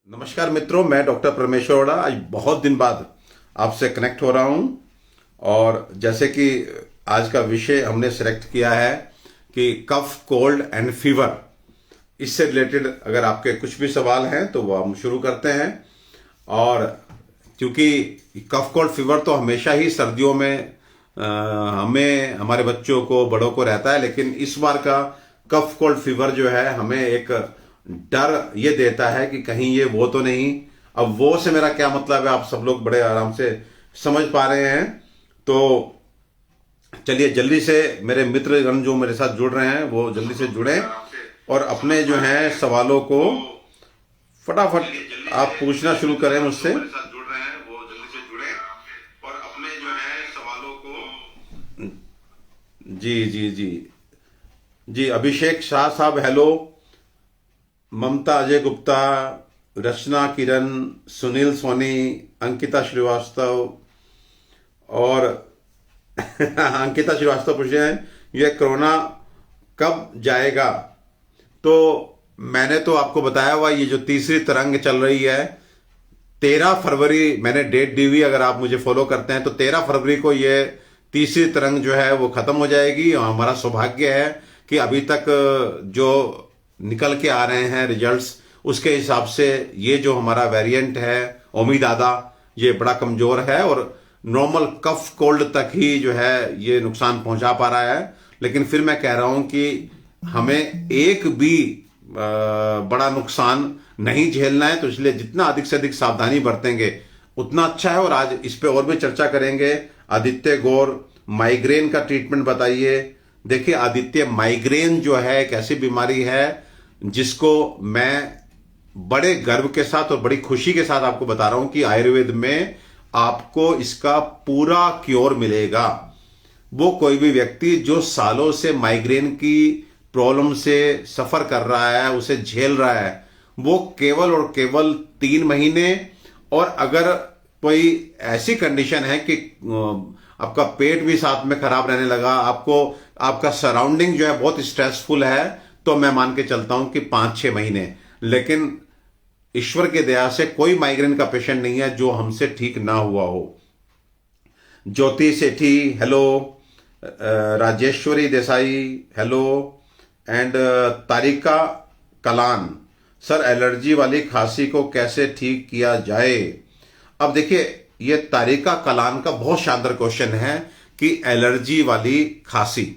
नमस्कार मित्रों, मैं डॉक्टर परमेश्वर आज बहुत दिन बाद आपसे कनेक्ट हो रहा हूं। और जैसे कि आज का विषय हमने सेलेक्ट किया है कि कफ, कोल्ड एंड फीवर, इससे रिलेटेड अगर आपके कुछ भी सवाल हैं तो वो हम शुरू करते हैं। और क्योंकि कफ, कोल्ड, फीवर तो हमेशा ही सर्दियों में हमें, हमारे बच्चों को, बड़ों को रहता है, लेकिन इस बार का कफ, कोल्ड, फीवर जो है हमें एक डर ये देता है कि कहीं ये वो तो नहीं। अब वो से मेरा क्या मतलब है, आप सब लोग बड़े आराम से समझ पा रहे हैं। तो चलिए जल्दी से मेरे मित्रगण जो मेरे साथ जुड़ रहे हैं वो जल्दी से जुड़ें और अपने जो हैं सवालों को फटाफट आप पूछना शुरू करें मुझसे। जी जी जी जी, अभिषेक शाह साहब हेलो, ममता अजय गुप्ता, रचना किरण, सुनील सोनी, अंकिता श्रीवास्तव और अंकिता श्रीवास्तव पूछ रहे हैं ये कोरोना कब जाएगा। तो मैंने तो आपको बताया हुआ ये जो तीसरी तरंग चल रही है, 13 फरवरी मैंने डेट दी हुई, अगर आप मुझे फॉलो करते हैं तो 13 फरवरी को ये तीसरी तरंग जो है वो खत्म हो जाएगी। और हमारा सौभाग्य है कि अभी तक जो निकल के आ रहे हैं रिजल्ट्स, उसके हिसाब से ये जो हमारा वेरिएंट है ओमिदादा, ये बड़ा कमजोर है और नॉर्मल कफ कोल्ड तक ही जो है ये नुकसान पहुंचा पा रहा है। लेकिन फिर मैं कह रहा हूं कि हमें एक भी बड़ा नुकसान नहीं झेलना है, तो इसलिए जितना अधिक से अधिक सावधानी बरतेंगे उतना अच्छा है। और आज इस पे और भी चर्चा करेंगे। आदित्य गौर, माइग्रेन का ट्रीटमेंट बताइए। देखिए आदित्य, माइग्रेन जो है एक ऐसी बीमारी है जिसको मैं बड़े गर्व के साथ और बड़ी खुशी के साथ आपको बता रहा हूं कि आयुर्वेद में आपको इसका पूरा क्योर मिलेगा। वो कोई भी व्यक्ति जो सालों से माइग्रेन की प्रॉब्लम से सफर कर रहा है, उसे झेल रहा है, वो केवल और केवल 3 महीने, और अगर कोई ऐसी कंडीशन है कि आपका पेट भी साथ में खराब रहने लगा, आपको आपका सराउंडिंग जो है बहुत स्ट्रेसफुल है, तो मैं मान के चलता हूं कि 5-6 महीने। लेकिन ईश्वर के दया से कोई माइग्रेन का पेशेंट नहीं है जो हमसे ठीक ना हुआ हो। Jyoti Sethi hello, Rajeshwari Desai hello, and Tarika Kalan, sir allergy वाली खांसी को कैसे ठीक किया जाए। अब देखिए ये तारिका कलान का बहुत शानदार क्वेश्चन है कि एलर्जी वाली खांसी,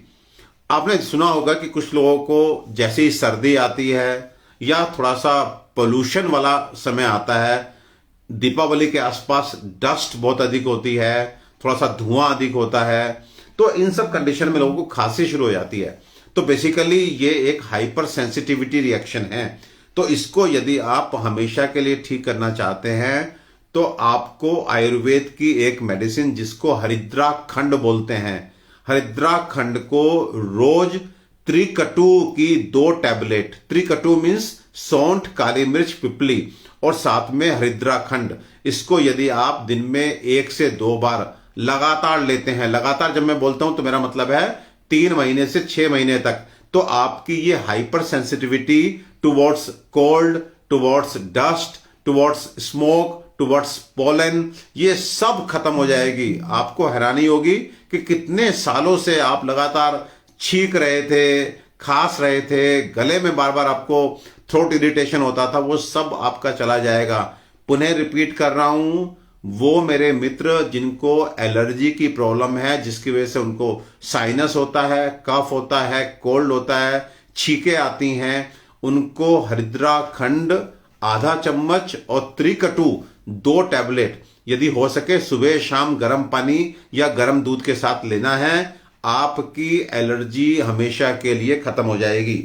आपने सुना होगा कि कुछ लोगों को जैसे ही सर्दी आती है या थोड़ा सा पोल्यूशन वाला समय आता है, दीपावली के आसपास डस्ट बहुत अधिक होती है, थोड़ा सा धुआं अधिक होता है, तो इन सब कंडीशन में लोगों को खांसी शुरू हो जाती है। तो बेसिकली ये एक हाइपर सेंसिटिविटी रिएक्शन है। तो इसको यदि आप हमेशा के लिए ठीक करना चाहते हैं तो आपको आयुर्वेद की एक मेडिसिन जिसको हरिद्रा खंड बोलते हैं, हरिद्रा खंड को रोज त्रिकटु की 2 टैबलेट, त्रिकटु मीन्स सौंठ, काली मिर्च, पिपली और साथ में हरिद्रा खंड, इसको यदि आप दिन में 1 से 2 बार लगातार लेते हैं, लगातार जब मैं बोलता हूं तो मेरा मतलब है 3 महीने से 6 महीने तक, तो आपकी ये hyper sensitivity towards cold, towards dust, towards smoke, towards pollen, ये सब खत्म हो जाएगी। आपको हैरानी होगी कि कितने सालों से आप लगातार छींक रहे थे, खांस रहे थे, गले में बार बार आपको थ्रोट इरिटेशन होता था, वो सब आपका चला जाएगा। पुनः रिपीट कर रहा हूं, वो मेरे मित्र जिनको एलर्जी की प्रॉब्लम है, जिसकी वजह से उनको साइनस होता है, कफ होता है, कोल्ड होता है, छींकें आती हैं, उनको हरिद्रा खंड आधा चम्मच और त्रिकटु 2 टैबलेट यदि हो सके सुबह शाम गर्म पानी या गर्म दूध के साथ लेना है, आपकी एलर्जी हमेशा के लिए खत्म हो जाएगी।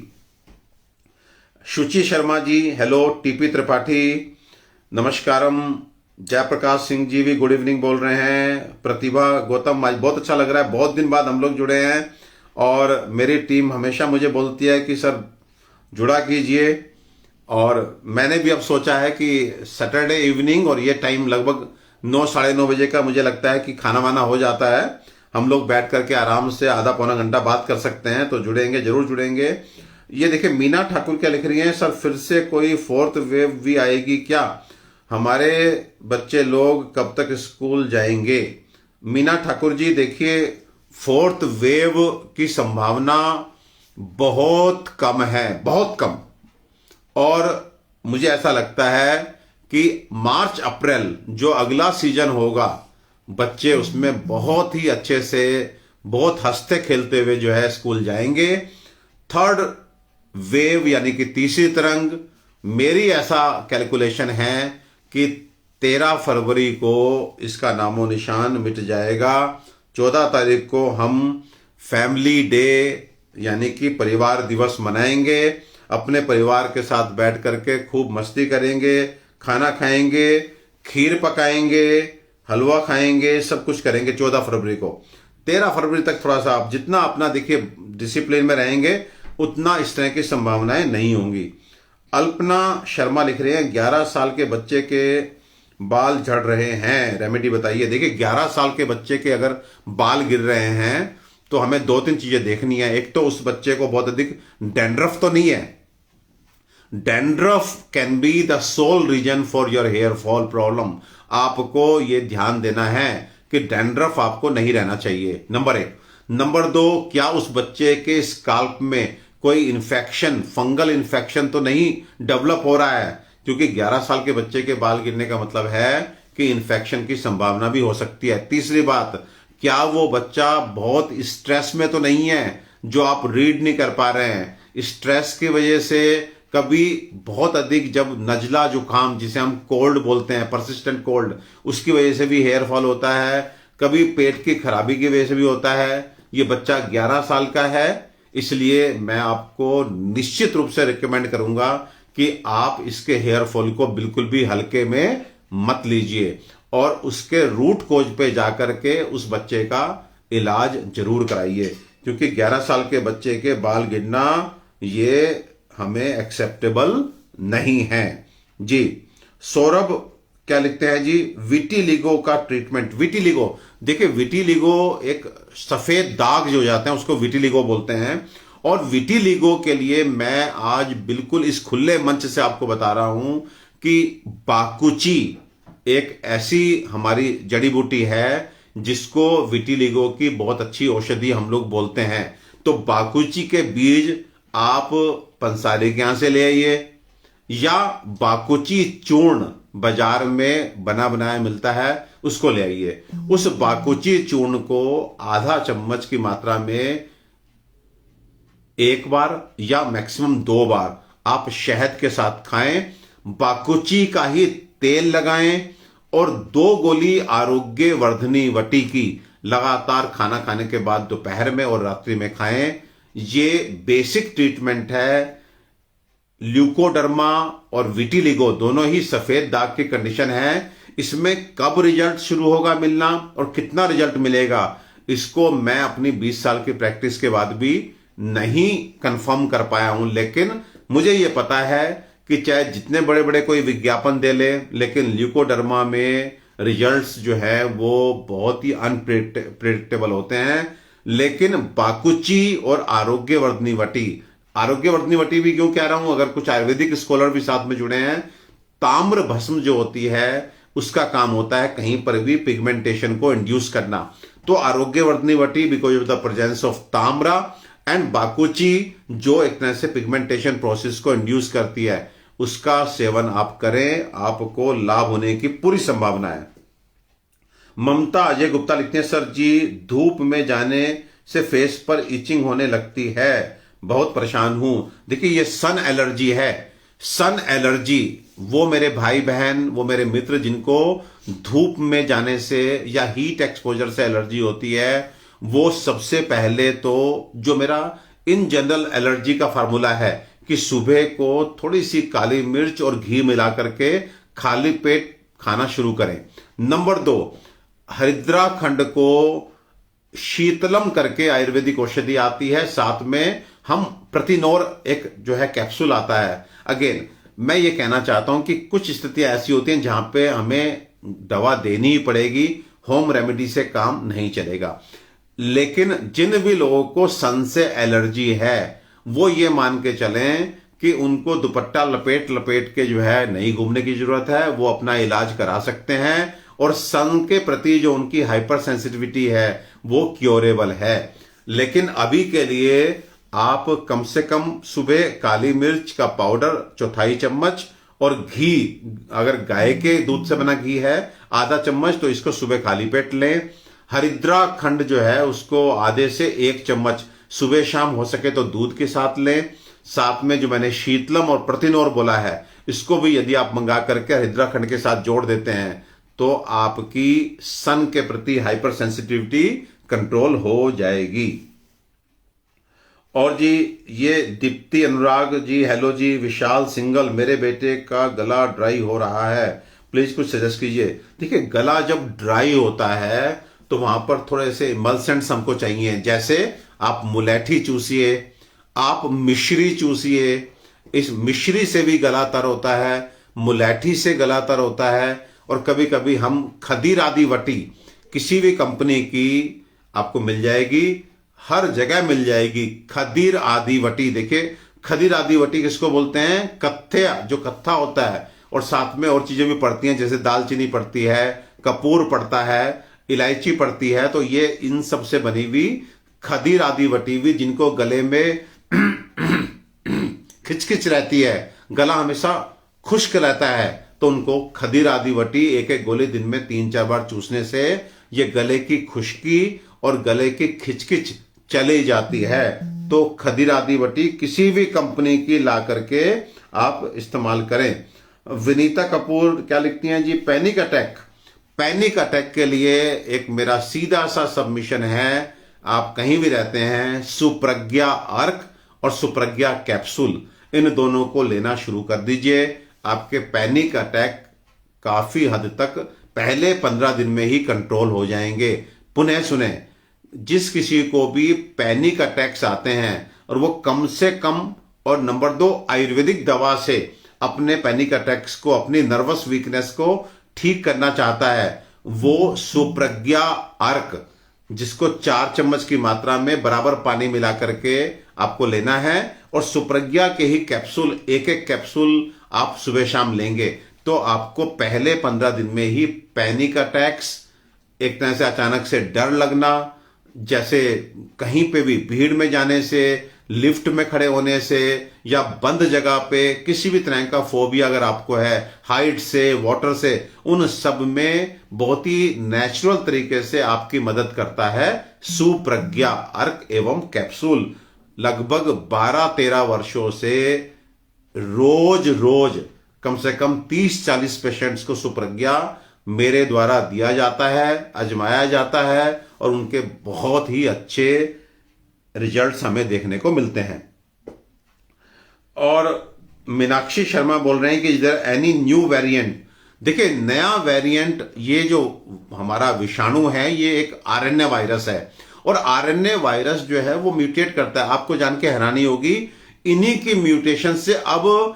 शुचि शर्मा जी हेलो, टीपी त्रिपाठी नमस्कारम, जयप्रकाश सिंह जी भी गुड इवनिंग बोल रहे हैं, प्रतिभा गौतम, आज बहुत अच्छा लग रहा है, बहुत दिन बाद हम लोग जुड़े हैं और मेरी टीम हमेशा मुझे बोलती है कि सर जुड़ा कीजिए। और मैंने भी अब सोचा है कि सैटरडे इवनिंग, और ये टाइम लगभग 9-9:30 बजे का मुझे लगता है कि खाना वाना हो जाता है, हम लोग बैठ करके आराम से आधा पौना घंटा बात कर सकते हैं, तो जुड़ेंगे, जरूर जुड़ेंगे। ये देखिए मीना ठाकुर क्या लिख रही हैं, सर फिर से कोई फोर्थ वेव भी आएगी क्या? हमारे बच्चे लोग कब तक स्कूल जाएंगे? मीना ठाकुर जी देखिए, फोर्थ वेव की संभावना बहुत कम है, बहुत कम। और मुझे ऐसा लगता है कि मार्च अप्रैल जो अगला सीजन होगा, बच्चे उसमें बहुत ही अच्छे से, बहुत हंसते खेलते हुए जो है स्कूल जाएंगे। थर्ड वेव यानी कि तीसरी तरंग, मेरी ऐसा कैलकुलेशन है कि 13 फरवरी को इसका नामो निशान मिट जाएगा। 14 तारीख को हम फैमिली डे यानी कि परिवार दिवस मनाएंगे, अपने परिवार के साथ बैठ करके खूब मस्ती करेंगे, खाना खाएंगे, खीर पकाएंगे, हलवा खाएंगे, सब कुछ करेंगे 14 फरवरी को। 13 फरवरी तक थोड़ा सा आप जितना अपना देखिए डिसिप्लिन में रहेंगे, उतना इस तरह की संभावनाएं नहीं होंगी। अल्पना शर्मा लिख रहे हैं 11 साल के बच्चे के बाल झड़ रहे हैं, रेमेडी बताइए। देखिए 11 साल के बच्चे के अगर बाल गिर रहे हैं तो हमें 2-3 चीजें देखनी है। एक तो उस बच्चे को बहुत अधिक डैंड्रफ तो नहीं है। Dandruff can be the sole reason for your hair fall problem. आपको यह ध्यान देना है कि डैंड्रफ आपको नहीं रहना चाहिए, नंबर 1। नंबर 2, क्या उस बच्चे के स्काल्प में कोई इन्फेक्शन, फंगल इन्फेक्शन तो नहीं डेवलप हो रहा है? क्योंकि 11 साल के बच्चे के बाल गिरने का मतलब है कि इन्फेक्शन की संभावना भी हो सकती है। तीसरी बात, क्या वो बच्चा बहुत स्ट्रेस में तो नहीं है जो आप रीड नहीं कर पा रहे हैं? स्ट्रेस की वजह से कभी बहुत अधिक जब नजला जुकाम, जिसे हम कोल्ड बोलते हैं, परसिस्टेंट कोल्ड, उसकी वजह से भी हेयर फॉल होता है। कभी पेट की खराबी की वजह से भी होता है। ये बच्चा 11 साल का है, इसलिए मैं आपको निश्चित रूप से रिकमेंड करूंगा कि आप इसके हेयर फॉल को बिल्कुल भी हल्के में मत लीजिए और उसके रूट कोज पे जाकर के उस बच्चे का इलाज जरूर कराइए, क्योंकि 11 साल के बच्चे के बाल गिरना ये हमें एक्सेप्टेबल नहीं है जी। सौरभ क्या लिखते हैं जी, विटिलिगो का ट्रीटमेंट। विटिलिगो, देखिए विटिलिगो एक सफेद दाग जो हो जाते हैं उसको विटिलिगो बोलते हैं। और विटिलिगो के लिए मैं आज बिल्कुल इस खुले मंच से आपको बता रहा हूं कि बाकुची एक ऐसी हमारी जड़ी बूटी है जिसको विटिलिगो की बहुत अच्छी औषधि हम लोग बोलते हैं। तो बाकुची के बीज आप पंसारी के यहां से ले आइए, या बाकुची चूर्ण बाजार में बना बनाया मिलता है, उसको ले आइए। उस बाकुची चूर्ण को आधा चम्मच की मात्रा में 1 बार या मैक्सिमम 2 बार आप शहद के साथ खाएं। बाकुची का ही तेल लगाएं और 2 गोली आरोग्य वर्धनी वटी की लगातार खाना खाने के बाद दोपहर में और रात्रि में खाएं। ये बेसिक ट्रीटमेंट है। ल्यूकोडर्मा और विटिलिगो दोनों ही सफेद दाग की कंडीशन है। इसमें कब रिजल्ट शुरू होगा मिलना और कितना रिजल्ट मिलेगा, इसको मैं अपनी 20 साल की प्रैक्टिस के बाद भी नहीं कंफर्म कर पाया हूं। लेकिन मुझे यह पता है कि चाहे जितने बड़े बड़े कोई विज्ञापन दे ले, लेकिन ल्यूकोडर्मा में रिजल्ट्स जो है वो बहुत ही अनप्रेडिक्टेबल होते हैं। लेकिन बाकुची और आरोग्यवर्धनी वटी भी क्यों कह रहा हूं, अगर कुछ आयुर्वेदिक स्कॉलर भी साथ में जुड़े हैं, ताम्र भस्म जो होती है उसका काम होता है कहीं पर भी पिगमेंटेशन को इंड्यूस करना। तो Arogyavardhini Vati because of the presence of tamra and bakuchi जो एक तरह से पिगमेंटेशन प्रोसेस को इंड्यूस करती है, उसका सेवन आप करें, आपको लाभ होने की पूरी संभावना है। ममता अजय गुप्ता लिखते हैं, सर जी धूप में जाने से फेस पर इचिंग होने लगती है, बहुत परेशान हूं। देखिए ये सन एलर्जी है। सन एलर्जी वो मेरे भाई बहन, वो मेरे मित्र जिनको धूप में जाने से या हीट एक्सपोजर से एलर्जी होती है, वो सबसे पहले तो जो मेरा इन जनरल एलर्जी का फार्मूला है कि सुबह को थोड़ी सी काली मिर्च और घी मिला करके खाली पेट खाना शुरू करें। नंबर 2, हरिद्रा खंड को शीतलम करके आयुर्वेदिक औषधि आती है, साथ में हम प्रतिनोर एक जो है कैप्सूल आता है। अगेन मैं ये कहना चाहता हूं कि कुछ स्थितियां ऐसी होती हैं जहां पे हमें दवा देनी ही पड़ेगी, होम रेमेडी से काम नहीं चलेगा। लेकिन जिन भी लोगों को सन से एलर्जी है वो ये मान के चलें कि उनको दुपट्टा लपेट लपेट के जो है नहीं घूमने की जरूरत है, वो अपना इलाज करा सकते हैं और सन के प्रति जो उनकी हाइपर सेंसिटिविटी है वो क्योरेबल है। लेकिन अभी के लिए आप कम से कम सुबह काली मिर्च का पाउडर 1/4 चम्मच और घी, अगर गाय के दूध से बना घी है आधा चम्मच, तो इसको सुबह खाली पेट लें। हरिद्रा खंड जो है उसको आधे से 1 चम्मच सुबह शाम हो सके तो दूध के साथ लें। साथ में जो मैंने शीतलम और प्रतिनोर बोला है, इसको भी यदि आप मंगा करके हरिद्रा खंड के साथ जोड़ देते हैं तो आपकी सन के प्रति हाइपर सेंसिटिविटी कंट्रोल हो जाएगी। और जी ये दीप्ति अनुराग जी, हेलो जी। विशाल सिंगल, मेरे बेटे का गला ड्राई हो रहा है, प्लीज कुछ सजेस्ट कीजिए। देखिए, गला जब ड्राई होता है तो वहां पर थोड़े से इमल्सेंट्स हमको चाहिए, जैसे आप मुलैठी चूसिए, आप मिश्री चूसिए। इस मिश्री से भी गला तर होता है, मुलैठी से गला तर होता है, और कभी कभी हम खदीर आदि वटी किसी भी कंपनी की आपको मिल जाएगी, हर जगह मिल जाएगी खदीर आदि वटी। देखिए, खदीर आदि वटी किसको बोलते हैं? कत्थे, जो कत्था होता है, और साथ में और चीजें भी पड़ती हैं, जैसे दालचीनी पड़ती है, कपूर पड़ता है, इलायची पड़ती है। तो ये इन सब से बनी हुई खदीर आदि वटी हुई, जिनको गले में खिचखिच रहती है, गला हमेशा खुश्क रहता है, तो उनको खदीर आदि वटी एक एक गोली दिन में 3-4 बार चूसने से ये गले की खुश्की और गले की खिचखिच चली जाती है। तो खदीर आदि वटी किसी भी कंपनी की ला करके आप इस्तेमाल करें। विनीता कपूर क्या लिखती हैं जी? Panic attack. पैनिक अटैक के लिए एक मेरा सीधा सा सबमिशन है, आप कहीं भी रहते हैं, सुप्रज्ञा अर्क और सुप्रज्ञा कैप्सूल, इन दोनों को लेना शुरू कर दीजिए। आपके पैनिक अटैक काफी हद तक पहले 15 दिन में ही कंट्रोल हो जाएंगे। पुनः सुने, जिस किसी को भी पैनिक अटैक्स आते हैं और वो कम से कम, और नंबर 2 आयुर्वेदिक दवा से अपने पैनिक अटैक्स को, अपनी नर्वस वीकनेस को ठीक करना चाहता है, वो सुप्रज्ञा अर्क, जिसको 4 चम्मच की मात्रा में बराबर पानी मिला करके आपको लेना है, और सुप्रज्ञा के ही कैप्सूल, एक एक कैप्सूल आप सुबह शाम लेंगे तो आपको पहले 15 दिन में ही पैनिक अटैक्स, एक तरह से अचानक से डर लगना, जैसे कहीं पे भी भीड़ में जाने से, लिफ्ट में खड़े होने से, या बंद जगह पे किसी भी तरह का फोबिया अगर आपको है, हाइट से, वाटर से, उन सब में बहुत ही नेचुरल तरीके से आपकी मदद करता है सुप्रज्ञा अर्क एवं कैप्सूल। लगभग 12-13 वर्षों से रोज रोज कम से कम 30-40 पेशेंट्स को सुप्रज्ञा मेरे द्वारा दिया जाता है, आजमाया जाता है, और उनके बहुत ही अच्छे रिजल्ट्स हमें देखने को मिलते हैं। और मीनाक्षी शर्मा बोल रहे हैं कि इधर एनी न्यू वेरिएंट। देखिए, नया वेरिएंट, ये जो हमारा विषाणु है ये एक आरएनए वायरस है, और आरएनए वायरस जो है वो म्यूटेट करता है। आपको जान के हैरानी होगी, इन्हीं की म्यूटेशन से अब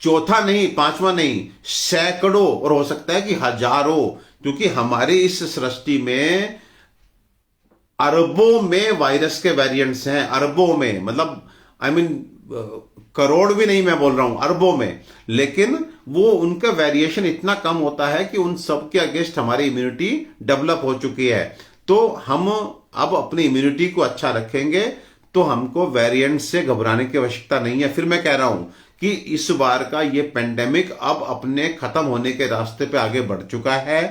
चौथा नहीं, 5वां नहीं, सैकड़ों और हो सकता है कि हजारों, क्योंकि हमारी इस सृष्टि में अरबों में वायरस के वेरिएंट्स हैं, अरबों में, मतलब आई मीन करोड़ भी नहीं मैं बोल रहा हूं, अरबों में। लेकिन वो उनका वेरिएशन इतना कम होता है कि उन सब के अगेंस्ट हमारी इम्यूनिटी डेवलप हो चुकी है। तो हम अब अपनी इम्यूनिटी को अच्छा रखेंगे तो हमको वेरिएंट से घबराने की आवश्यकता नहीं है। फिर मैं कह रहा हूं कि इस बार का ये पेंडेमिक अब अपने खत्म होने के रास्ते पे आगे बढ़ चुका है।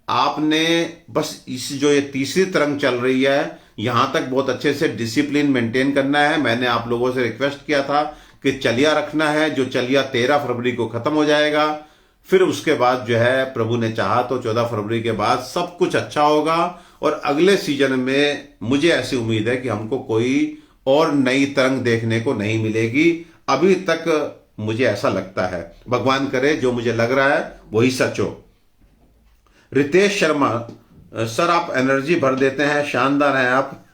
आपने बस इस जो ये तीसरी तरंग चल रही है, यहां तक बहुत अच्छे से डिसिप्लिन मेंटेन करना है। मैंने आप लोगों से रिक्वेस्ट किया था कि चलिया रखना है, जो चलिया 13 फरवरी को खत्म हो जाएगा। फिर उसके बाद जो है प्रभु ने चाहा तो 14 फरवरी के बाद सब कुछ अच्छा होगा, और अगले सीजन में मुझे ऐसी उम्मीद है कि हमको कोई और नई तरंग देखने को नहीं मिलेगी। अभी तक मुझे ऐसा लगता है, भगवान करे जो मुझे लग रहा है वही सच हो। रितेश शर्मा, सर आप एनर्जी भर देते हैं, शानदार हैं आप।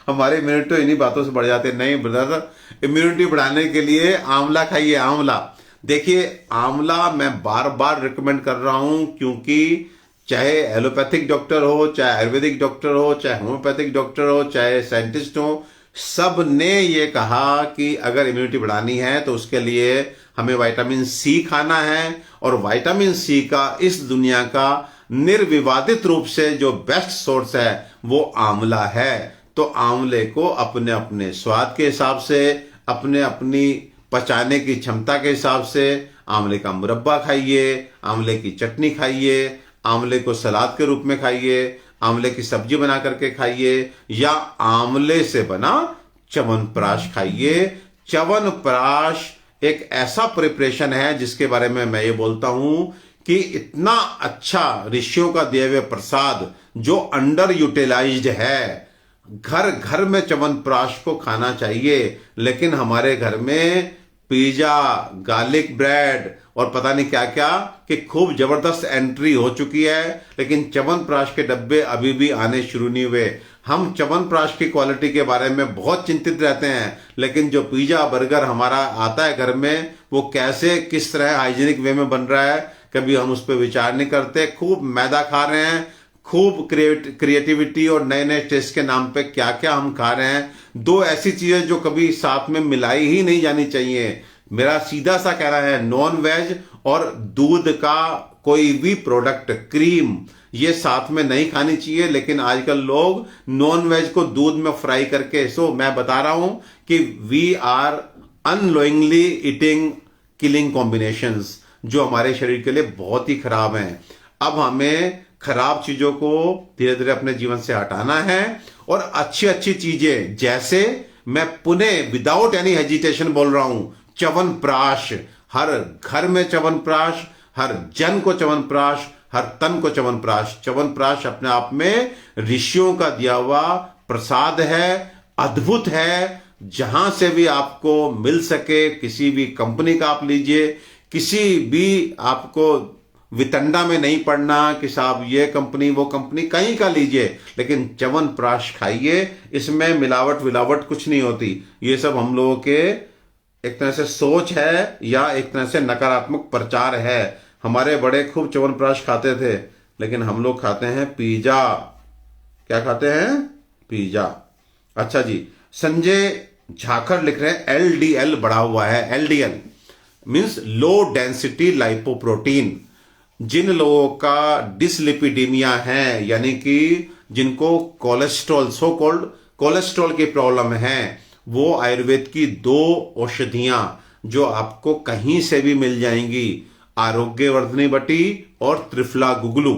हमारे इम्यूनिटी इन्हीं बातों से बढ़ जाते हैं। नहीं ब्रदर, इम्यूनिटी बढ़ाने के लिए आंवला खाइए, आंवला। देखिए, आंवला मैं बार बार रिकमेंड कर रहा हूं, क्योंकि चाहे एलोपैथिक डॉक्टर हो, चाहे आयुर्वेदिक डॉक्टर हो, चाहे होम्योपैथिक डॉक्टर हो, चाहे साइंटिस्ट हो, सब ने ये कहा कि अगर इम्यूनिटी बढ़ानी है तो उसके लिए हमें विटामिन सी खाना है, और विटामिन सी का इस दुनिया का निर्विवादित रूप से जो बेस्ट सोर्स है वो आंवला है। तो आंवले को अपने अपने स्वाद के हिसाब से, अपने अपनी पचाने की क्षमता के हिसाब से आंवले का मुरब्बा खाइए, आंवले की चटनी खाइए, आंवले को सलाद के रूप में खाइए, आंवले की सब्जी बना करके खाइए, या आंवले से बना च्यवनप्राश खाइए। च्यवनप्राश एक ऐसा प्रिपरेशन है जिसके बारे में मैं ये बोलता हूं कि इतना अच्छा ऋषियों का दिए हुए प्रसाद जो अंडर यूटिलाइज्ड है। घर घर में च्यवनप्राश को खाना चाहिए, लेकिन हमारे घर में पिज्जा, गार्लिक ब्रेड और पता नहीं क्या क्या कि खूब जबरदस्त एंट्री हो चुकी है, लेकिन च्यवनप्राश के डब्बे अभी भी आने शुरू नहीं हुए। हम च्यवनप्राश की क्वालिटी के बारे में बहुत चिंतित रहते हैं, लेकिन जो पिज्जा बर्गर हमारा आता है घर में वो कैसे किस तरह हाइजीनिक वे में बन रहा है कभी हम उस पर विचार नहीं करते। खूब मैदा खा रहे हैं, खूब क्रिएटिविटी और नए नए टेस्ट के नाम पे क्या क्या हम खा रहे हैं। दो ऐसी चीजें जो कभी साथ में मिलाई ही नहीं जानी चाहिए। मेरा सीधा सा कहना है, नॉन वेज और दूध का कोई भी प्रोडक्ट, क्रीम, ये साथ में नहीं खानी चाहिए। लेकिन आजकल लोग नॉन वेज को दूध में फ्राई करके, सो मैं बता रहा हूं कि we are unknowingly eating killing combinations जो हमारे शरीर के लिए बहुत ही खराब हैं। अब हमें खराब चीजों को धीरे धीरे अपने जीवन से हटाना है और अच्छी अच्छी चीजें, जैसे मैं पुनः विदाउट एनी हेजिटेशन बोल रहा हूं, च्यवनप्राश। हर घर में च्यवनप्राश, हर जन को च्यवनप्राश, हर तन को च्यवनप्राश। च्यवनप्राश अपने आप में ऋषियों का दिया हुआ प्रसाद है, अद्भुत है। जहां से भी आपको मिल सके, किसी भी कंपनी का आप लीजिए, किसी भी आपको वितंडा में नहीं पड़ना कि साहब ये कंपनी वो कंपनी, कहीं का लीजिए, लेकिन च्यवनप्राश खाइए। इसमें मिलावट विलावट कुछ नहीं होती। ये सब हम लोगों के एक तरह से सोच है या एक तरह से नकारात्मक प्रचार है। हमारे बड़े खूब च्यवनप्राश खाते थे, लेकिन हम लोग खाते हैं पिज्जा। क्या खाते हैं? पिज्जा। अच्छा जी, संजय झाखड़ लिख रहे हैं एलडीएल बढ़ा हुआ है। LDL means low density lipoprotein. जिन लोगों का डिसलिपिडीमिया है, यानी कि जिनको कोलेस्ट्रॉल, सो कॉल्ड कोलेस्ट्रॉल की प्रॉब्लम है, वो आयुर्वेद की 2 औषधियां जो आपको कहीं से भी मिल जाएंगी, आरोग्यवर्धनी वटी और त्रिफला गुगलू।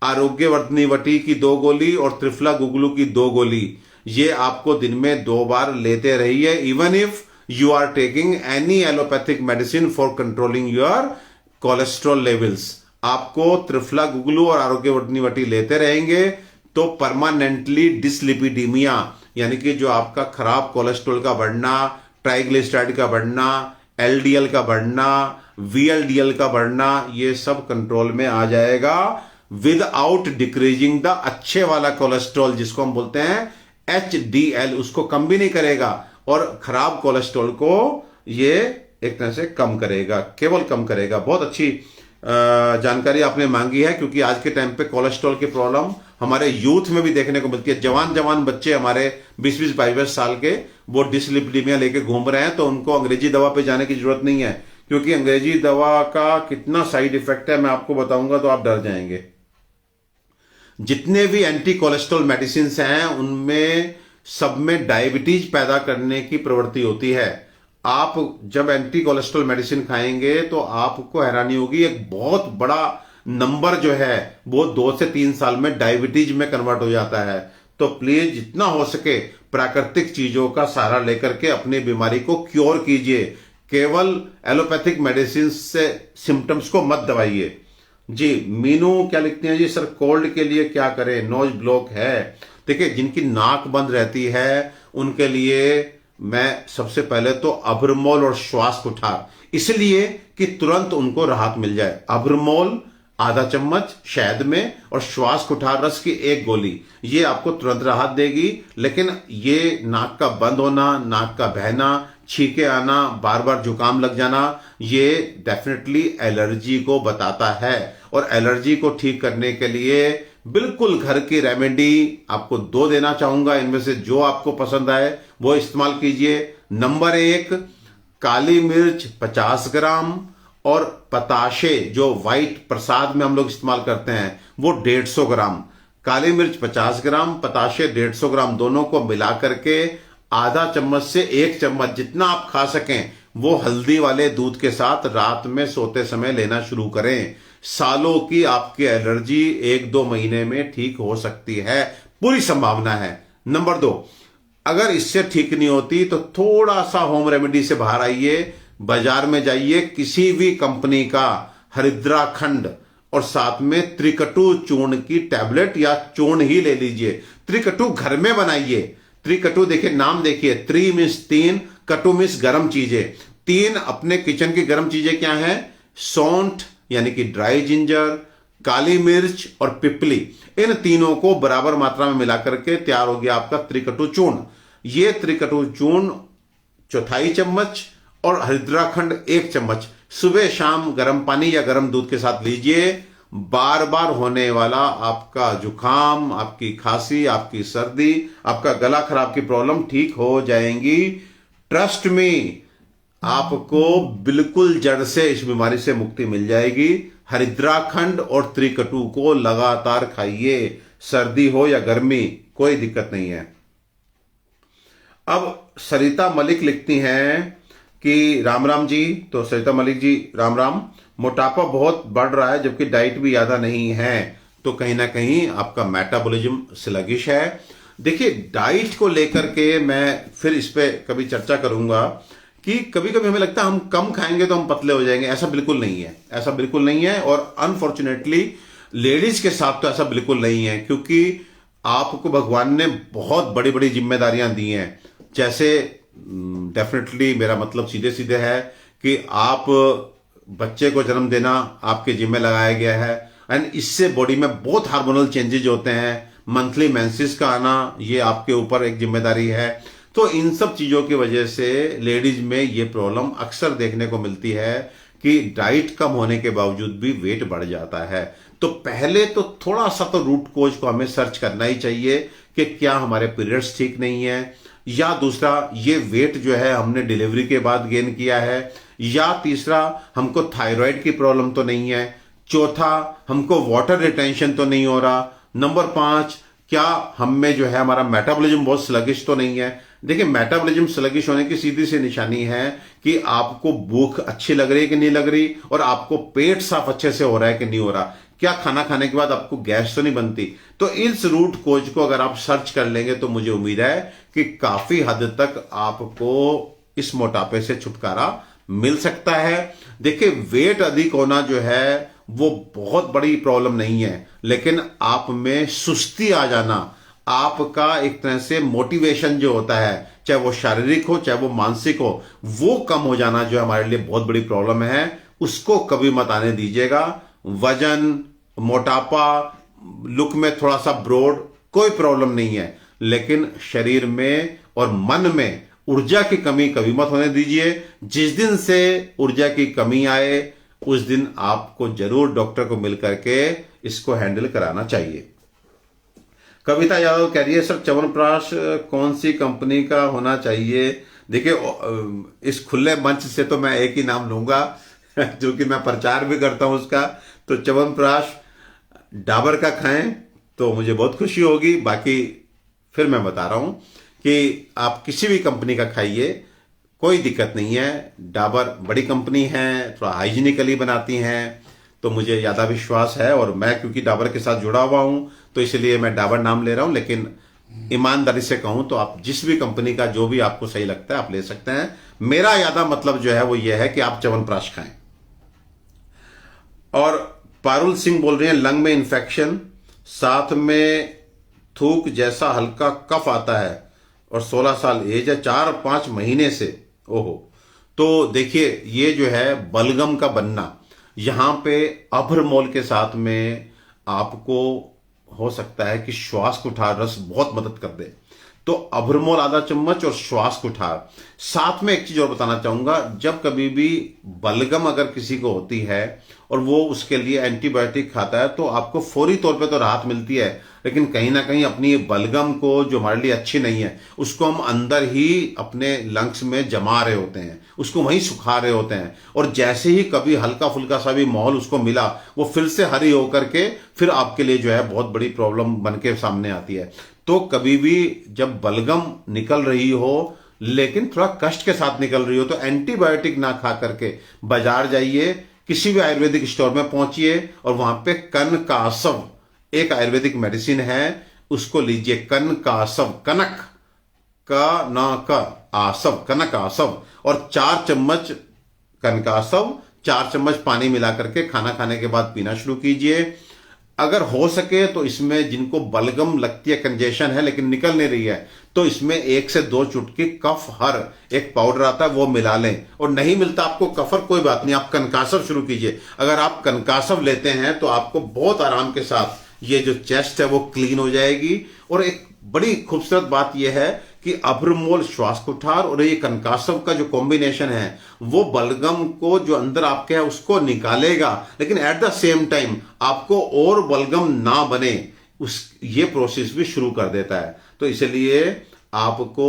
आरोग्यवर्धनी वटी की 2 गोली और त्रिफला गुगलू की 2 गोली, ये आपको दिन में 2 बार लेते रहिए। Even if you are taking any allopathic medicine for controlling your cholesterol levels, आपको त्रिफला गुगलू और आरोग्यवर्धनी वटी लेते रहेंगे तो परमानेंटली डिसलिपिडीमिया, यानी कि जो आपका खराब कोलेस्ट्रॉल का बढ़ना, ट्राइग्लिसराइड का बढ़ना, एलडीएल का बढ़ना, वीएलडीएल का बढ़ना, ये सब कंट्रोल में आ जाएगा विदाउट डिक्रीजिंग द अच्छे वाला कोलेस्ट्रॉल, जिसको हम बोलते हैं एचडीएल, उसको कम भी नहीं करेगा और खराब कोलेस्ट्रॉल को ये एक तरह से कम करेगा, केवल कम करेगा। बहुत अच्छी जानकारी आपने मांगी है, क्योंकि आज के टाइम पे कोलेस्ट्रॉल की प्रॉब्लम हमारे यूथ में भी देखने को मिलती है। जवान बच्चे हमारे 20-20, 22 साल के, वो डिसलिपिडीमिया लेके घूम रहे हैं, तो उनको अंग्रेजी दवा पे जाने की जरूरत नहीं है, क्योंकि अंग्रेजी दवा का कितना साइड इफेक्ट है मैं आपको बताऊंगा तो आप डर जाएंगे। जितने भी एंटी कोलेस्ट्रॉल मेडिसिन हैं उनमें सब में डायबिटीज पैदा करने की प्रवृत्ति होती है। आप जब एंटी कोलेस्ट्रॉल मेडिसिन खाएंगे तो आपको हैरानी होगी, एक बहुत बड़ा नंबर जो है वो 2 से 3 साल में डायबिटीज में कन्वर्ट हो जाता है। तो प्लीज जितना हो सके प्राकृतिक चीजों का सहारा लेकर के अपनी बीमारी को क्योर कीजिए। केवल एलोपैथिक मेडिसिन से सिम्टम्स को मत दबाइए। जी, मीनू क्या लिखते हैं जी, सर कोल्ड के लिए क्या करें, नोज ब्लॉक है। देखिए, जिनकी नाक बंद रहती है उनके लिए मैं सबसे पहले तो अभ्रमोल और श्वास कुठार, इसलिए कि तुरंत उनको राहत मिल जाए। अभ्रमोल आधा चम्मच शहद में और श्वास कुठार रस की 1 गोली, ये आपको तुरंत राहत देगी। लेकिन ये नाक का बंद होना, नाक का बहना, छींके आना, बार बार जुकाम लग जाना, ये डेफिनेटली एलर्जी को बताता है। और एलर्जी को ठीक करने के लिए बिल्कुल घर की रेमेडी आपको 2 देना चाहूंगा, इनमें से जो आपको पसंद आए वो इस्तेमाल कीजिए। नंबर 1, काली मिर्च 50 ग्राम और पताशे जो व्हाइट प्रसाद में हम लोग इस्तेमाल करते हैं वो 150 ग्राम। काली मिर्च 50 ग्राम, पताशे 150 ग्राम, दोनों को मिला करके आधा चम्मच से 1 चम्मच जितना आप खा सकें वो हल्दी वाले दूध के साथ रात में सोते समय लेना शुरू करें। सालों की आपकी एलर्जी 1-2 महीने में ठीक हो सकती है, पूरी संभावना है। नंबर 2, अगर इससे ठीक नहीं होती तो थोड़ा सा होम रेमेडी से बाहर आइए, बाजार में जाइए, किसी भी कंपनी का हरिद्राखंड और साथ में त्रिकटु चूर्ण की टैबलेट या चूर्ण ही ले लीजिए। त्रिकटु घर में बनाइए। त्रिकटु देखिए, नाम देखिए, त्रि मीन्स 3, कटु मीन्स गर्म चीजें। 3 अपने किचन की गर्म चीजें क्या हैं? सौंठ यानी कि ड्राई जिंजर, काली मिर्च और पिपली। इन तीनों को बराबर मात्रा में मिलाकर के तैयार हो गया आपका त्रिकटु चूर्ण। ये त्रिकटु चूर्ण 1/4 चम्मच और हरिद्राखंड 1 चम्मच सुबह शाम गर्म पानी या गर्म दूध के साथ लीजिए। बार बार होने वाला आपका जुकाम, आपकी खांसी, आपकी सर्दी, आपका गला खराब की प्रॉब्लम ठीक हो जाएंगी। ट्रस्ट मी, आपको बिल्कुल जड़ से इस बीमारी से मुक्ति मिल जाएगी। हरिद्राखंड और त्रिकटु को लगातार खाइए, सर्दी हो या गर्मी, कोई दिक्कत नहीं है। अब सरिता मलिक लिखती हैं कि राम राम जी। तो सरिता मलिक जी राम राम। मोटापा बहुत बढ़ रहा है जबकि डाइट भी ज्यादा नहीं है, तो कहीं ना कहीं आपका मेटाबॉलिज्म स्लगिश है। देखिए, डाइट को लेकर के मैं फिर इस पे कभी चर्चा करूंगा कि कभी कभी हमें लगता है हम कम खाएंगे तो हम पतले हो जाएंगे। ऐसा बिल्कुल नहीं है, ऐसा बिल्कुल नहीं है। और अनफॉर्चुनेटली लेडीज के साथ तो ऐसा बिल्कुल नहीं है, क्योंकि आपको भगवान ने बहुत बड़ी बड़ी जिम्मेदारियां दी हैं। जैसे डेफिनेटली मेरा मतलब सीधे सीधे है कि आप बच्चे को जन्म देना आपके जिम्मे लगाया गया है, एंड इससे बॉडी में बहुत हार्मोनल चेंजेज होते हैं। मंथली मेंसेस का आना ये आपके ऊपर एक जिम्मेदारी है। तो इन सब चीजों की वजह से लेडीज में ये प्रॉब्लम अक्सर देखने को मिलती है कि डाइट कम होने के बावजूद भी वेट बढ़ जाता है। तो पहले तो थोड़ा सा तो रूट कोज को हमें सर्च करना ही चाहिए कि क्या हमारे पीरियड्स ठीक नहीं है, या दूसरा ये वेट जो है हमने डिलीवरी के बाद गेन किया है, या तीसरा हमको थायराइड की प्रॉब्लम तो नहीं है, चौथा हमको वाटर रिटेंशन तो नहीं हो रहा, नंबर 5 क्या हम में जो है हमारा मेटाबॉलिज्म बहुत स्लगिश तो नहीं है। देखिए, मेटाबॉलिज्म स्लगिश होने की सीधी सी निशानी है कि आपको भूख अच्छी लग रही है कि नहीं लग रही, और आपको पेट साफ अच्छे से हो रहा है कि नहीं हो रहा, क्या खाना खाने के बाद आपको गैस तो नहीं बनती। तो इस रूट कोज को अगर आप सर्च कर लेंगे तो मुझे उम्मीद है कि काफी हद तक आपको इस मोटापे से छुटकारा मिल सकता है। देखिए, वेट अधिक होना जो है वो बहुत बड़ी प्रॉब्लम नहीं है, लेकिन आप में सुस्ती आ जाना, आपका एक तरह से मोटिवेशन जो होता है, चाहे वो शारीरिक हो चाहे वो मानसिक हो, वो कम हो जाना जो हमारे लिए बहुत बड़ी प्रॉब्लम है, उसको कभी मत आने दीजिएगा। वजन, मोटापा, लुक में थोड़ा सा ब्रॉड, कोई प्रॉब्लम नहीं है, लेकिन शरीर में और मन में ऊर्जा की कमी कभी मत होने दीजिए। जिस दिन से ऊर्जा की कमी आए उस दिन आपको जरूर डॉक्टर को मिल करके इसको हैंडल कराना चाहिए। कविता यादव कह रही है, सर च्यवनप्राश कौन सी कंपनी का होना चाहिए? देखिए, इस खुले मंच से तो मैं एक ही नाम लूंगा जो कि मैं प्रचार भी करता हूं उसका। तो च्यवनप्राश डाबर का खाएं तो मुझे बहुत खुशी होगी। बाकी फिर मैं बता रहा हूं कि आप किसी भी कंपनी का खाइए, कोई दिक्कत नहीं है। डाबर बड़ी कंपनी है, थोड़ा हाइजीनिकली बनाती हैं, तो मुझे ज़्यादा विश्वास है। और मैं क्योंकि डाबर के साथ जुड़ा हुआ हूं तो इसलिए मैं डाबर नाम ले रहा हूं। लेकिन ईमानदारी से कहूं तो आप जिस भी कंपनी का जो भी आपको सही लगता है आप ले सकते हैं। मेरा ज्यादा मतलब जो है वो ये है कि आप च्यवनप्राश खाएं। और पारुल सिंह बोल रहे हैं, लंग में इंफेक्शन, साथ में थूक जैसा हल्का कफ आता है और 16 साल एज है, 4-5 महीने से। ओहो, तो देखिए ये जो है बलगम का बनना, यहां पे अभ्रमोल के साथ में आपको हो सकता है कि श्वास को उठा रस बहुत मदद कर दे। तो अभ्रमोल आधा चम्मच और श्वास कुठार। साथ में एक चीज और बताना चाहूंगा, जब कभी भी बलगम अगर किसी को होती है और वो उसके लिए एंटीबायोटिक खाता है तो आपको फौरी तौर पे तो राहत मिलती है, लेकिन कहीं ना कहीं अपनी ये बलगम को, जो हमारे लिए अच्छी नहीं है, उसको हम अंदर ही अपने लंग्स में जमा रहे होते हैं, उसको वहीं सुखा रहे होते हैं, और जैसे ही कभी हल्का फुल्का सा भी माहौल उसको मिला, वो फिर से हरी होकर के फिर आपके लिए जो है बहुत बड़ी प्रॉब्लम बन के सामने आती है। तो कभी भी जब बलगम निकल रही हो, लेकिन थोड़ा कष्ट के साथ निकल रही हो, तो एंटीबायोटिक ना खा करके बाजार जाइए, किसी भी आयुर्वेदिक स्टोर में पहुंचिए और वहां पे कनकासव एक आयुर्वेदिक मेडिसिन है, उसको लीजिए। कनकासव, कनक का ना का आसव, कनक आसव, और 4 चम्मच कनकासव 4 चम्मच पानी मिला करके खाना खाने के बाद पीना शुरू कीजिए। अगर हो सके तो इसमें जिनको बलगम लगती है, कंजेशन है लेकिन निकल नहीं रही है, तो इसमें 1 से 2 चुटकी कफ हर एक पाउडर आता है वो मिला लें। और नहीं मिलता आपको कफर, कोई बात नहीं, आप कनकासव शुरू कीजिए। अगर आप कनकासव लेते हैं तो आपको बहुत आराम के साथ ये जो चेस्ट है वो क्लीन हो जाएगी। और एक बड़ी खूबसूरत बात यह है कि अभ्रमोल श्वास कुठार और ये कनकासव का जो कॉम्बिनेशन है वो बलगम को जो अंदर आपके है उसको निकालेगा, लेकिन एट द सेम टाइम आपको और बलगम ना बने उस ये प्रोसेस भी शुरू कर देता है। तो इसलिए आपको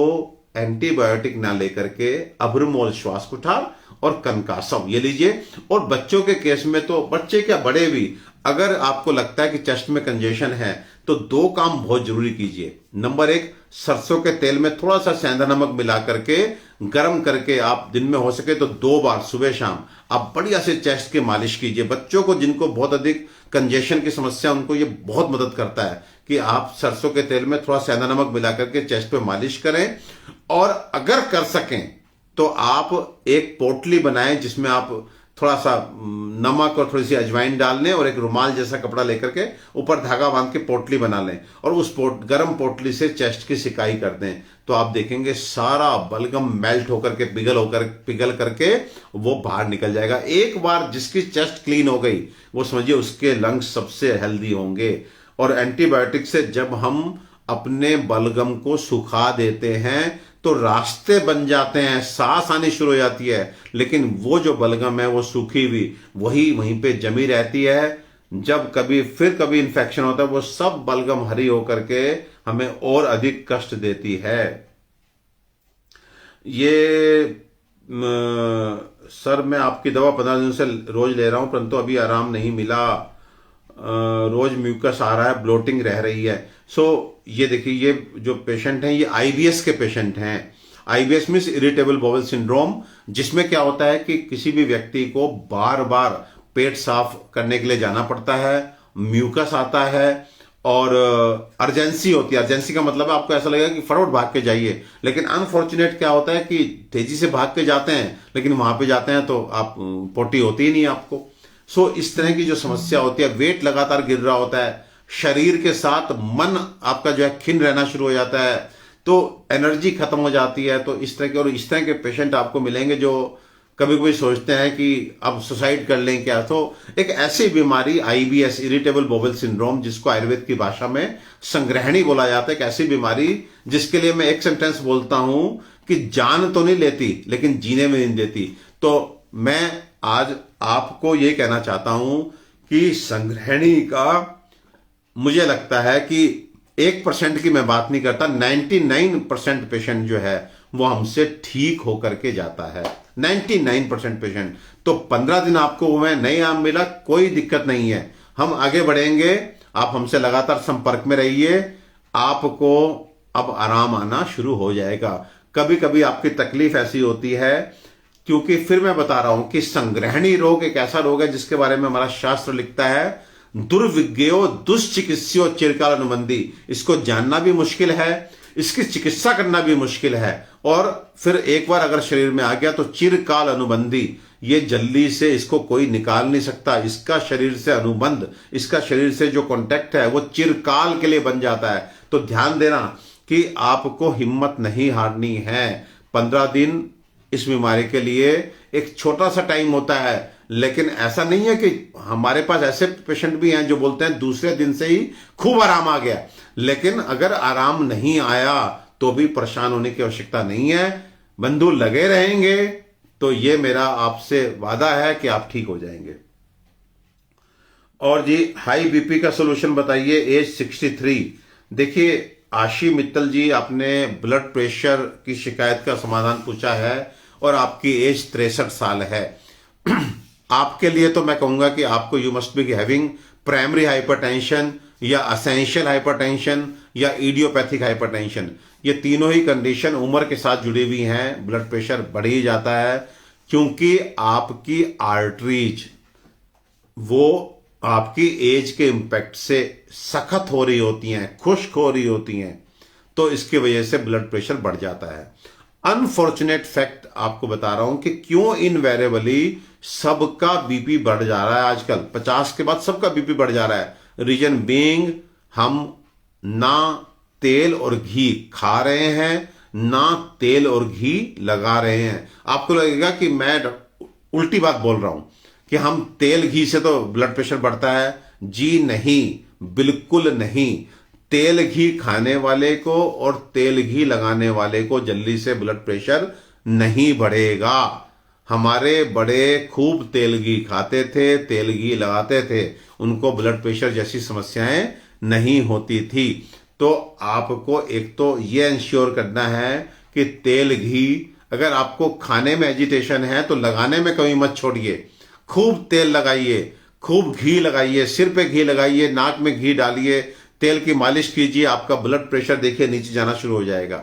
एंटीबायोटिक ना लेकर के अभ्रमोल श्वास कुठार और कनकासव ये लीजिए। और बच्चों के केस में तो, बच्चे क्या बड़े भी, अगर आपको लगता है कि चेस्ट में कंजेशन है तो 2 काम बहुत जरूरी कीजिए। नंबर 1, सरसों के तेल में थोड़ा सा सेंधा नमक मिला करके गर्म करके आप दिन में हो सके तो 2 बार सुबह शाम आप बढ़िया से चेस्ट की मालिश कीजिए। बच्चों को जिनको बहुत अधिक कंजेशन की समस्या, उनको ये बहुत मदद करता है कि आप सरसों के तेल में थोड़ा सेंधा नमक मिला करके चेस्ट पे मालिश करें। और अगर कर सकें तो आप एक पोटली बनाएं जिसमें आप थोड़ा सा नमक और थोड़ी सी अजवाइन डाल लें और एक रुमाल जैसा कपड़ा लेकर के ऊपर धागा बांध के पोटली बना लें और उस गर्म पोटली से चेस्ट की सिकाई कर दें। तो आप देखेंगे सारा बलगम मेल्ट होकर के पिघल करके वो बाहर निकल जाएगा। एक बार जिसकी चेस्ट क्लीन हो गई, वो समझिए उसके लंग्स सबसे हेल्दी होंगे। और एंटीबायोटिक से जब हम अपने बलगम को सुखा देते हैं तो रास्ते बन जाते हैं, सांस आनी शुरू हो जाती है, लेकिन वो जो बलगम है वो सूखी हुई वही वहीं पे जमी रहती है। जब कभी इन्फेक्शन होता है वो सब बलगम हरी होकर के हमें और अधिक कष्ट देती है। ये सर मैं आपकी दवा 15 दिन से रोज ले रहा हूं परंतु अभी आराम नहीं मिला, रोज म्यूकस आ रहा है, ब्लोटिंग रह रही है। ये देखिए, ये जो पेशेंट हैं ये आईबीएस के पेशेंट हैं। IBS means irritable bowel syndrome, जिसमें क्या होता है कि किसी भी व्यक्ति को बार बार पेट साफ करने के लिए जाना पड़ता है, म्यूकस आता है और अर्जेंसी होती है। अर्जेंसी का मतलब है आपको ऐसा लगेगा कि फटाफट भाग के जाइए, लेकिन अनफॉर्चुनेट क्या होता है कि तेजी से भाग के जाते हैं लेकिन वहां पे जाते हैं तो आप पोटी होती ही नहीं आपको। इस तरह की जो समस्या होती है, वेट लगातार गिर रहा होता है, शरीर के साथ मन आपका जो है खिन्न रहना शुरू हो जाता है, तो एनर्जी खत्म हो जाती है। तो इस तरह के पेशेंट आपको मिलेंगे जो कभी कभी सोचते हैं कि अब सुसाइड कर लें क्या। तो एक ऐसी बीमारी आईबीएस, इरिटेबल बाउल सिंड्रोम, जिसको आयुर्वेद की भाषा में संग्रहणी बोला जाता है, एक ऐसी बीमारी जिसके लिए मैं एक सेंटेंस बोलता हूं कि जान तो नहीं लेती लेकिन जीने में नहीं देती। तो मैं आज आपको ये कहना चाहता हूं कि संग्रहणी का, मुझे लगता है कि 1% की मैं बात नहीं करता, 99% पेशेंट जो है वो हमसे ठीक होकर के जाता है, 99% पेशेंट। तो 15 दिन आपको वो नहीं आराम मिला, कोई दिक्कत नहीं है, हम आगे बढ़ेंगे। आप हमसे लगातार संपर्क में रहिए, आपको अब आराम आना शुरू हो जाएगा। कभी कभी आपकी तकलीफ ऐसी होती है, क्योंकि फिर मैं बता रहा हूं कि संग्रहणी रोग एक ऐसा रोग है जिसके बारे में हमारा शास्त्र लिखता है, दुर्विज्ञो दुष्चिकित्स्यो चिरकाल अनुबंधी। इसको जानना भी मुश्किल है, इसकी चिकित्सा करना भी मुश्किल है, और फिर एक बार अगर शरीर में आ गया तो चिरकाल अनुबंधी, ये जल्दी से इसको कोई निकाल नहीं सकता। इसका शरीर से अनुबंध, इसका शरीर से जो कांटेक्ट है वो चिरकाल के लिए बन जाता है। तो ध्यान देना कि आपको हिम्मत नहीं हारनी है। 15 दिन इस बीमारी के लिए एक छोटा सा टाइम होता है, लेकिन ऐसा नहीं है कि हमारे पास ऐसे पेशेंट भी हैं जो बोलते हैं दूसरे दिन से ही खूब आराम आ गया, लेकिन अगर आराम नहीं आया तो भी परेशान होने की आवश्यकता नहीं है। बंधु लगे रहेंगे तो ये मेरा आपसे वादा है कि आप ठीक हो जाएंगे। और जी हाई बीपी का सोल्यूशन बताइए, एज 63। देखिए आशी मित्तल जी, आपने ब्लड प्रेशर की शिकायत का समाधान पूछा है और आपकी एज 63 साल है। आपके लिए तो मैं कहूंगा कि आपको you must be having primary hypertension या असेंशियल हाइपरटेंशन या इडियोपैथिक हाइपरटेंशन। ये तीनों ही कंडीशन उम्र के साथ जुड़ी हुई हैं। ब्लड प्रेशर बढ़ ही जाता है क्योंकि आपकी आर्टरीज वो आपकी एज के इंपैक्ट से सख्त हो रही होती हैं, खुश्क हो रही होती हैं, तो इसकी वजह से ब्लड प्रेशर बढ़ जाता है। अनफॉर्चुनेट फैक्ट आपको बता रहा हूं कि क्यों इनवेरेबली सबका बीपी बढ़ जा रहा है आजकल। 50 के बाद सबका बीपी बढ़ जा रहा है। रीजन बीइंग हम ना तेल और घी खा रहे हैं, ना तेल और घी लगा रहे हैं। आपको लगेगा कि मैं उल्टी बात बोल रहा हूं कि हम तेल घी से तो ब्लड प्रेशर बढ़ता है। जी नहीं, बिल्कुल नहीं। तेल घी खाने वाले को और तेल घी लगाने वाले को जल्दी से ब्लड प्रेशर नहीं बढ़ेगा। हमारे बड़े खूब तेल घी खाते थे, तेल घी लगाते थे, उनको ब्लड प्रेशर जैसी समस्याएं नहीं होती थी। तो आपको एक तो ये इंश्योर करना है कि तेल घी, अगर आपको खाने में एजिटेशन है तो लगाने में कभी मत छोड़िए। खूब तेल लगाइए, खूब घी लगाइए, सिर पे घी लगाइए, नाक में घी डालिए, तेल की मालिश कीजिए। आपका ब्लड प्रेशर देखिए नीचे जाना शुरू हो जाएगा।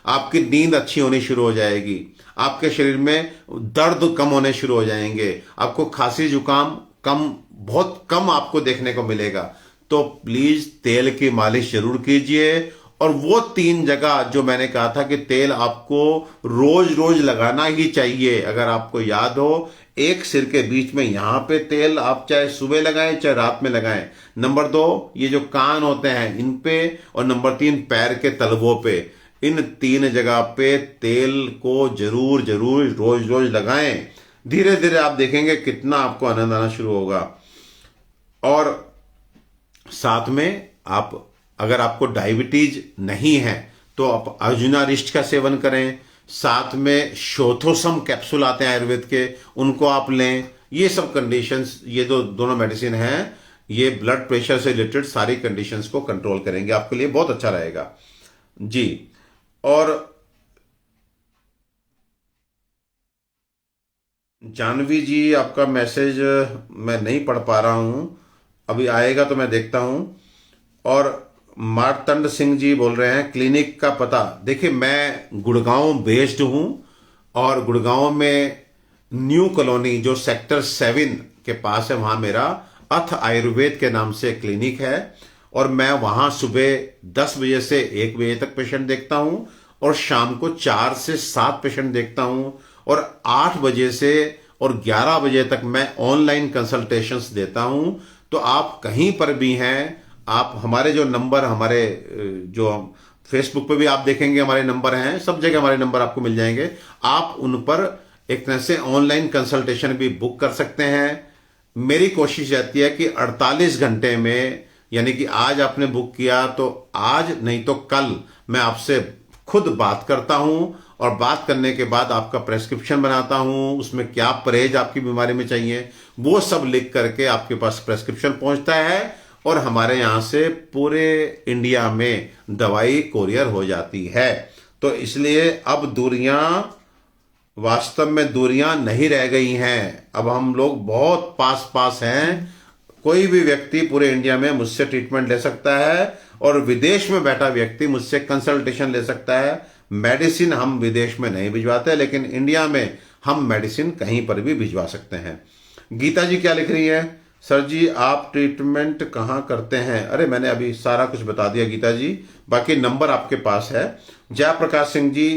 आपकी नींद अच्छी होनी शुरू हो जाएगी। आपके शरीर में दर्द कम होने शुरू हो जाएंगे। आपको खांसी जुकाम बहुत कम आपको देखने को मिलेगा। तो प्लीज तेल की मालिश जरूर कीजिए। और वो 3 जगह जो मैंने कहा था कि तेल आपको रोज रोज लगाना ही चाहिए, अगर आपको याद हो, एक सिर के बीच में यहां पे तेल आप चाहे सुबह लगाएं चाहे रात में लगाएं। नंबर 2 ये जो कान होते हैं इन पे, और नंबर 3 पैर के तलवों पे। इन 3 जगह पे तेल को जरूर जरूर रोज रोज लगाएं। धीरे धीरे आप देखेंगे कितना आपको आनंद आना शुरू होगा। और साथ में आप, अगर आपको डायबिटीज नहीं है तो आप अर्जुनारिष्ट का सेवन करें। साथ में शोथोसम कैप्सूल आते हैं आयुर्वेद के, उनको आप लें। ये सब कंडीशंस, ये दोनों मेडिसिन हैं, ये ब्लड प्रेशर से रिलेटेड सारी कंडीशंस को कंट्रोल करेंगे, आपके लिए बहुत अच्छा रहेगा जी। और जानवी जी, आपका मैसेज मैं नहीं पढ़ पा रहा हूं, अभी आएगा तो मैं देखता हूं। और मारतंड सिंह जी बोल रहे हैं क्लिनिक का पता। देखिए मैं गुड़गांव बेस्ड हूं और गुड़गांव में न्यू कॉलोनी जो सेक्टर 7 के पास है, वहां मेरा अथ आयुर्वेद के नाम से क्लिनिक है। और मैं वहां सुबह 10 बजे से 1 बजे तक पेशेंट देखता हूं और शाम को 4 से 7 पेशेंट देखता हूं। और 8 बजे से और 11 बजे तक मैं ऑनलाइन कंसल्टेशंस देता हूं। तो आप कहीं पर भी हैं, आप हमारे जो नंबर, हमारे जो फेसबुक पे भी आप देखेंगे हमारे नंबर हैं, सब जगह हमारे नंबर आपको मिल जाएंगे। आप उन पर एक तरह से ऑनलाइन कंसल्टेशन भी बुक कर सकते हैं। मेरी कोशिश रहती है कि 48 घंटे में, यानी कि आज आपने बुक किया तो आज नहीं तो कल मैं आपसे खुद बात करता हूं और बात करने के बाद आपका प्रेस्क्रिप्शन बनाता हूं। उसमें क्या परहेज आपकी बीमारी में चाहिए वो सब लिख करके आपके पास प्रेस्क्रिप्शन पहुंचता है और हमारे यहां से पूरे इंडिया में दवाई कोरियर हो जाती है। तो इसलिए अब दूरियां, वास्तव में दूरियां नहीं रह गई हैं। अब हम लोग बहुत पास पास हैं। कोई भी व्यक्ति पूरे इंडिया में मुझसे ट्रीटमेंट ले सकता है और विदेश में बैठा व्यक्ति मुझसे कंसल्टेशन ले सकता है। मेडिसिन हम विदेश में नहीं भिजवाते, लेकिन इंडिया में हम मेडिसिन कहीं पर भी भिजवा सकते हैं। गीता जी क्या लिख रही है, सर जी आप ट्रीटमेंट कहाँ करते हैं? अरे मैंने अभी सारा कुछ बता दिया गीता जी, बाकी नंबर आपके पास है। जयप्रकाश सिंह जी,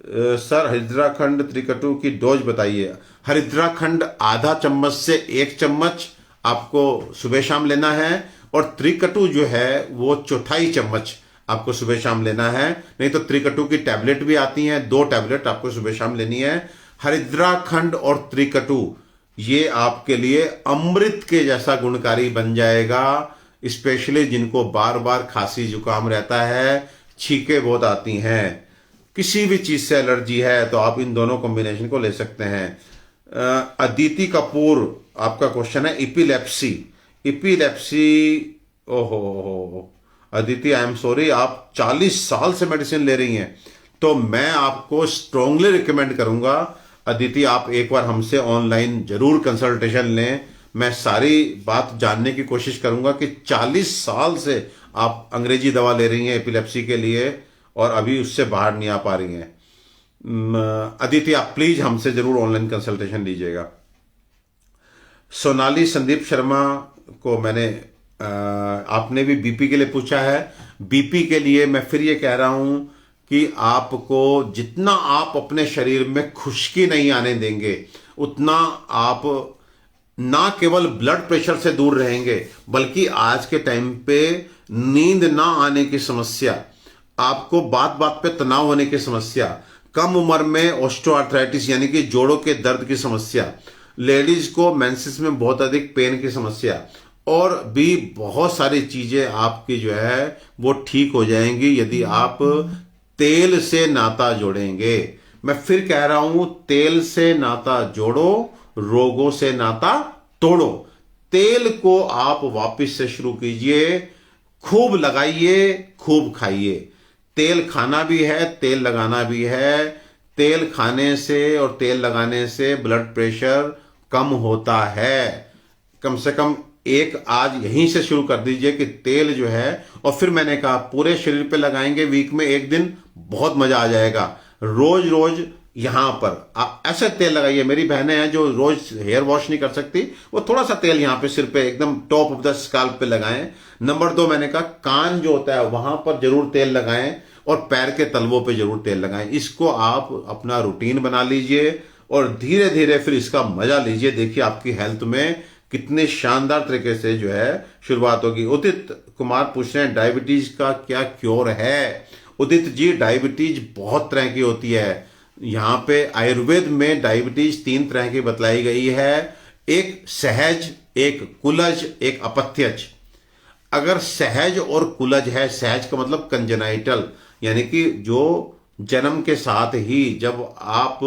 सर हरिद्राखंड त्रिकटु की डोज बताइए। हरिद्राखंड आधा चम्मच से 1 चम्मच आपको सुबह शाम लेना है, और त्रिकटु जो है वो 1/4 चम्मच आपको सुबह शाम लेना है। नहीं तो त्रिकटु की टैबलेट भी आती हैं, 2 टैबलेट आपको सुबह शाम लेनी है। हरिद्राखंड और त्रिकटु ये आपके लिए अमृत के जैसा गुणकारी बन जाएगा। स्पेशली जिनको बार बार खांसी जुकाम रहता है, छींकें बहुत आती हैं, किसी भी चीज से एलर्जी है, तो आप इन दोनों कॉम्बिनेशन को ले सकते हैं। अदिति कपूर, आपका क्वेश्चन है इपिलेप्सी। इपिलेप्सी, ओहो अदिति, आई एम सॉरी, आप 40 साल से मेडिसिन ले रही हैं, तो मैं आपको स्ट्रांगली रिकमेंड करूंगा अदिति, आप एक बार हमसे ऑनलाइन जरूर कंसल्टेशन लें। मैं सारी बात जानने की कोशिश करूंगा कि 40 साल से आप अंग्रेजी दवा ले रही हैं एपिलेप्सी के लिए और अभी उससे बाहर नहीं आ पा रही हैं। अदिति, आप प्लीज हमसे जरूर ऑनलाइन कंसल्टेशन लीजिएगा। सोनाली संदीप शर्मा को मैंने आपने भी बीपी के लिए पूछा है। बीपी के लिए मैं फिर ये कह रहा हूं कि आपको जितना आप अपने शरीर में खुश्की नहीं आने देंगे, उतना आप ना केवल ब्लड प्रेशर से दूर रहेंगे, बल्कि आज के टाइम पे नींद ना आने की समस्या, आपको बात बात पे तनाव होने की समस्या, कम उम्र में ऑस्टियोआर्थराइटिस यानी कि जोड़ों के दर्द की समस्या, लेडीज को मेंसेस में बहुत अधिक पेन की समस्या, और भी बहुत सारी चीजें आपकी जो है वो ठीक हो जाएंगी यदि आप तेल से नाता जोड़ेंगे। मैं फिर कह रहा हूं, तेल से नाता जोड़ो, रोगों से नाता तोड़ो। तेल को आप वापस से शुरू कीजिए, खूब लगाइए, खूब खाइए। तेल खाना भी है, तेल लगाना भी है। तेल खाने से और तेल लगाने से ब्लड प्रेशर कम होता है। कम से कम एक आज यहीं से शुरू कर दीजिए कि तेल जो है, और फिर मैंने कहा पूरे शरीर पे लगाएंगे, वीक में एक दिन, बहुत मजा आ जाएगा। रोज रोज यहां पर आप ऐसे तेल लगाइए। मेरी बहनें हैं जो रोज हेयर वॉश नहीं कर सकती, वो थोड़ा सा तेल यहां पे सिर पे एकदम टॉप ऑफ द स्काल्प पे लगाएं। नंबर 2, मैंने कहा कान जो होता है वहां पर जरूर तेल लगाएं, और पैर के तलवों पे जरूर तेल लगाएं। इसको आप अपना रूटीन बना लीजिए और धीरे धीरे फिर इसका मजा लीजिए। देखिए आपकी हेल्थ में कितने शानदार तरीके से जो है शुरुआत होगी। उदित कुमार पूछ रहे हैं डायबिटीज का क्या क्योर है। उदित जी, डायबिटीज बहुत तरह की होती है। यहाँ पे आयुर्वेद में डायबिटीज 3 तरह की बतलाई गई है, एक सहज, एक कुलज, एक अपथ्यज। अगर सहज और कुलज है, सहज का मतलब कंजेनाइटल, यानी कि जो जन्म के साथ ही जब आप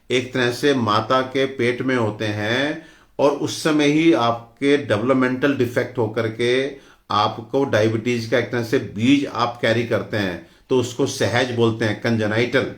एक तरह से माता के पेट में होते हैं और उस समय ही आपके डेवलपमेंटल डिफेक्ट होकर के आपको डायबिटीज का एक तरह से बीज आप कैरी करते हैं, तो उसको सहज बोलते हैं, कंजेनाइटल।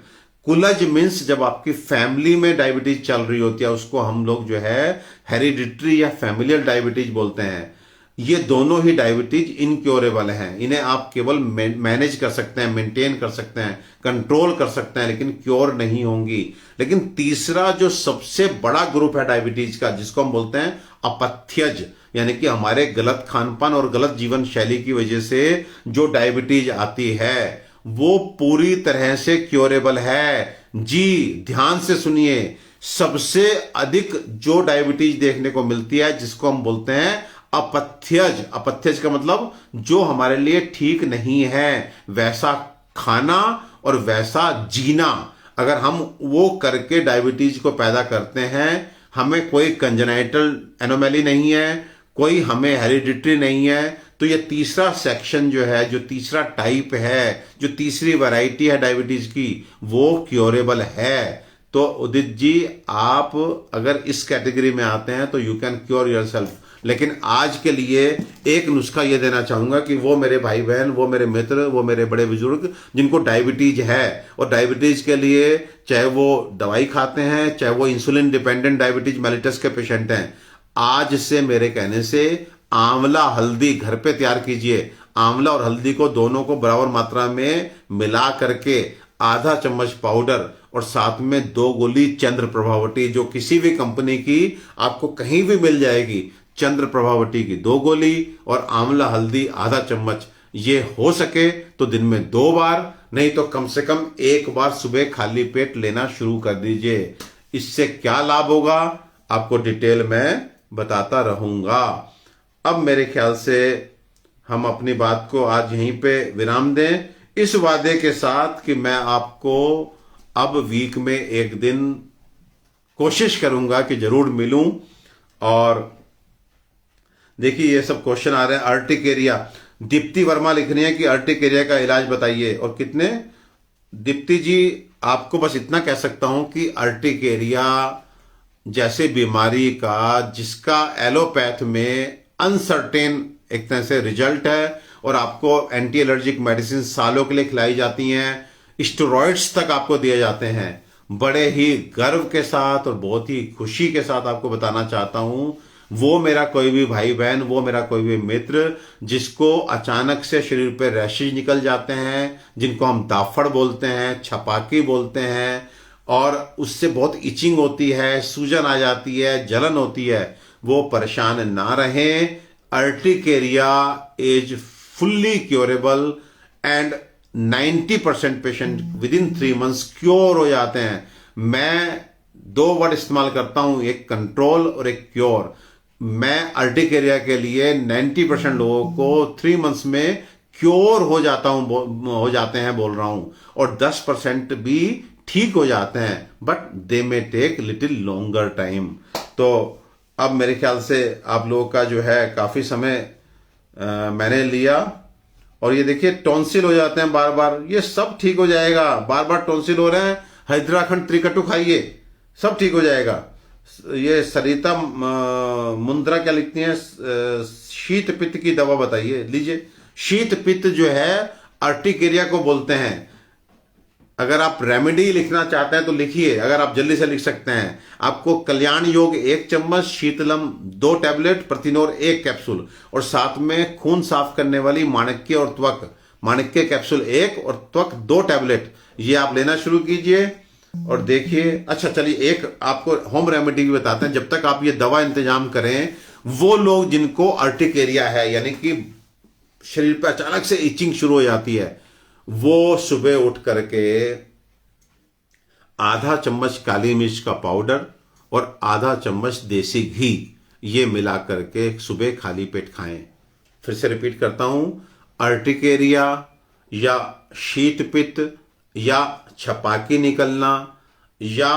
कुलज मीन्स जब आपकी फैमिली में डायबिटीज चल रही होती है, उसको हम लोग जो है हेरिडिटरी या फैमिलियल डायबिटीज बोलते हैं। ये दोनों ही डायबिटीज इनक्योरेबल हैं। इन्हें आप केवल मैनेज कर सकते हैं, मेंटेन कर सकते हैं, कंट्रोल कर सकते हैं, लेकिन क्योर नहीं होंगी। लेकिन तीसरा जो सबसे बड़ा ग्रुप है डायबिटीज का, जिसको हम बोलते हैं अपथ्यज, यानी कि हमारे गलत खानपान और गलत जीवन शैली की वजह से जो डायबिटीज आती है, वो पूरी तरह से क्योरेबल है। जी ध्यान से सुनिए, सबसे अधिक जो डायबिटीज देखने को मिलती है, जिसको हम बोलते हैं अपथ्यज। अपथ्यज का मतलब जो हमारे लिए ठीक नहीं है, वैसा खाना और वैसा जीना। अगर हम वो करके डायबिटीज को पैदा करते हैं, हमें कोई कंजेनाइटल एनोमैली नहीं है, कोई हमें हेरिडिटरी नहीं है, तो ये तीसरा सेक्शन जो है, जो तीसरा टाइप है, जो तीसरी वैरायटी है डायबिटीज की, वो क्योरेबल है। तो उदित जी, आप अगर इस कैटेगरी में आते हैं तो यू कैन क्योर योरसेल्फ। लेकिन आज के लिए एक नुस्खा ये देना चाहूंगा कि वो मेरे भाई बहन, वो मेरे मित्र, वो मेरे बड़े बुजुर्ग जिनको डायबिटीज है, और डायबिटीज के लिए चाहे वो दवाई खाते हैं, चाहे वो इंसुलिन डिपेंडेंट डायबिटीज मेलिटस के पेशेंट हैं, आज से मेरे कहने से आंवला हल्दी घर पे तैयार कीजिए। आंवला और हल्दी को दोनों को बराबर मात्रा में मिला करके आधा चम्मच पाउडर और साथ में 2 गोली चंद्र प्रभावटी, जो किसी भी कंपनी की आपको कहीं भी मिल जाएगी, चंद्र प्रभावटी की 2 गोली और आंवला हल्दी आधा चम्मच, ये हो सके तो दिन में 2 बार, नहीं तो कम से कम 1 बार सुबह खाली पेट लेना शुरू कर दीजिए। इससे क्या लाभ होगा आपको डिटेल में बताता रहूंगा। अब मेरे ख्याल से हम अपनी बात को आज यहीं पे विराम दें, इस वादे के साथ कि मैं आपको अब वीक में एक दिन कोशिश करूंगा कि जरूर मिलूं। और देखिए ये सब क्वेश्चन आ रहे हैं, अर्टिकेरिया। दीप्ति वर्मा लिख रही है कि अर्टिकेरिया का इलाज बताइए। और कितने? दीप्ति जी, आपको बस इतना कह सकता हूं कि अर्टिकेरिया जैसे बीमारी का जिसका एलोपैथ में अनसर्टेन एक तरह से रिजल्ट है, और आपको एंटी एलर्जिक मेडिसिन सालों के लिए खिलाई जाती हैं, स्टेरॉइड्स तक आपको दिए जाते हैं, बड़े ही गर्व के साथ और बहुत ही खुशी के साथ आपको बताना चाहता हूं, वो मेरा कोई भी भाई बहन, वो मेरा कोई भी मित्र जिसको अचानक से शरीर पे रैशेज निकल जाते हैं, जिनको हम दाफड़ बोलते हैं, छपाकी बोलते हैं, और उससे बहुत इचिंग होती है, सूजन आ जाती है, जलन होती है, वो परेशान ना रहें। Urticaria is fully curable and 90% patient with in 3 months cure हो जाते हैं। मैं 2 वर्ड इस्तेमाल करता हूं, एक कंट्रोल और एक क्योर। मैं अर्टिकेरिया के लिए 90% लोगों को 3 months में क्योर हो जाते हैं बोल रहा हूं, और 10% भी ठीक हो जाते हैं, but they may take little longer time. तो अब मेरे ख्याल से आप लोगों का जो है काफी समय मैंने लिया। और ये देखिए टॉन्सिल हो जाते हैं बार बार, ये सब ठीक हो जाएगा। बार बार टॉन्सिल हो रहे हैं, हैदराखंड त्रिकटु खाइए, सब ठीक हो जाएगा। ये सरिता मुंद्रा क्या लिखती हैं, शीत पित्त की दवा बताइए, लीजिए। शीत पित्त जो है अर्टिकेरिया को बोलते हैं। अगर आप रेमेडी लिखना चाहते हैं तो लिखिए, अगर आप जल्दी से लिख सकते हैं। आपको कल्याण योग 1 चम्मच, शीतलम 2 टैबलेट, प्रतिनोर 1 कैप्सूल, और साथ में खून साफ करने वाली माणक्य और त्वक, माणक्य कैप्सूल 1 और त्वक 2 टैबलेट, ये आप लेना शुरू कीजिए और देखिए। अच्छा चलिए, एक आपको होम रेमेडी भी बताते हैं। जब तक आप ये दवा इंतजाम करें, वो लोग जिनको अर्टिकेरिया है, यानी कि शरीर पर अचानक से इचिंग शुरू हो जाती है, वो सुबह उठ करके आधा चम्मच काली मिर्च का पाउडर और आधा चम्मच देसी घी, ये मिला करके सुबह खाली पेट खाएं। फिर से रिपीट करता हूं, अर्टिकेरिया या शीत पित्त या छपाकी निकलना, या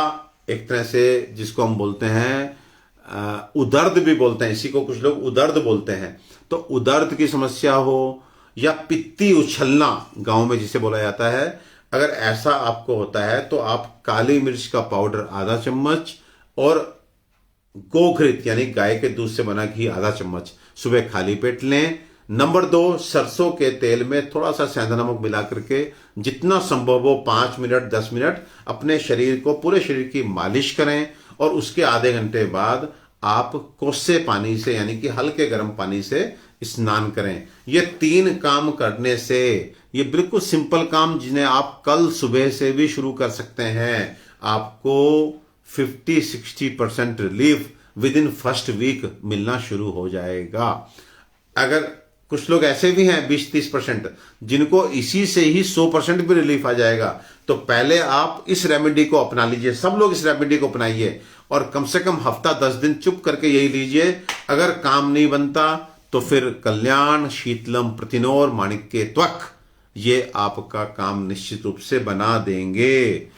एक तरह से जिसको हम बोलते हैं उदर्द भी बोलते हैं, इसी को कुछ लोग उदर्द बोलते हैं। तो उदर्द की समस्या हो या पित्ती उछलना गांव में जिसे बोला जाता है, अगर ऐसा आपको होता है तो आप काली मिर्च का पाउडर आधा चम्मच और गोघृत यानी गाय के दूध से बना घी आधा चम्मच सुबह खाली पेट लें। नंबर 2, सरसों के तेल में थोड़ा सा सेंधा नमक मिला करके जितना संभव हो 5 मिनट 10 मिनट अपने शरीर को, पूरे शरीर की मालिश करें, और उसके आधे घंटे बाद आप कोसे पानी से यानी कि हल्के गर्म पानी से स्नान करें। ये 3 काम करने से, ये बिल्कुल सिंपल काम जिन्हें आप कल सुबह से भी शुरू कर सकते हैं, आपको 50-60% relief within first week मिलना शुरू हो जाएगा। अगर कुछ लोग ऐसे भी हैं 20-30% जिनको इसी से ही 100% भी रिलीफ आ जाएगा, तो पहले आप इस रेमेडी को अपना लीजिए। सब लोग इस रेमेडी को अपनाइए और कम से कम हफ्ता 10 दिन चुप करके यही लीजिए। अगर काम नहीं बनता तो फिर कल्याण, शीतलम, प्रतिनोर, माणिक्य, त्वक, ये आपका काम निश्चित रूप से बना देंगे।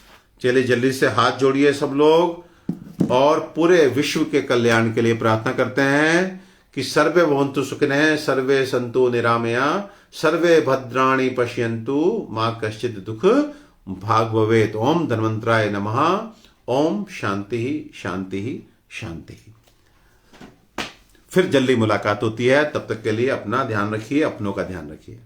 चलिए जल्दी से हाथ जोड़िए सब लोग और पूरे विश्व के कल्याण के लिए प्रार्थना करते हैं कि सर्वे भवन्तु सुखिनः, सर्वे सन्तु निरामया, सर्वे भद्राणि पश्यन्तु, मां कश्चित् दुख भाग भवेत्। ओम धन्वंतराय नमः। ओम शांति शांति शांति। फिर जल्दी मुलाकात होती है, तब तक के लिए अपना ध्यान रखिए, अपनों का ध्यान रखिए।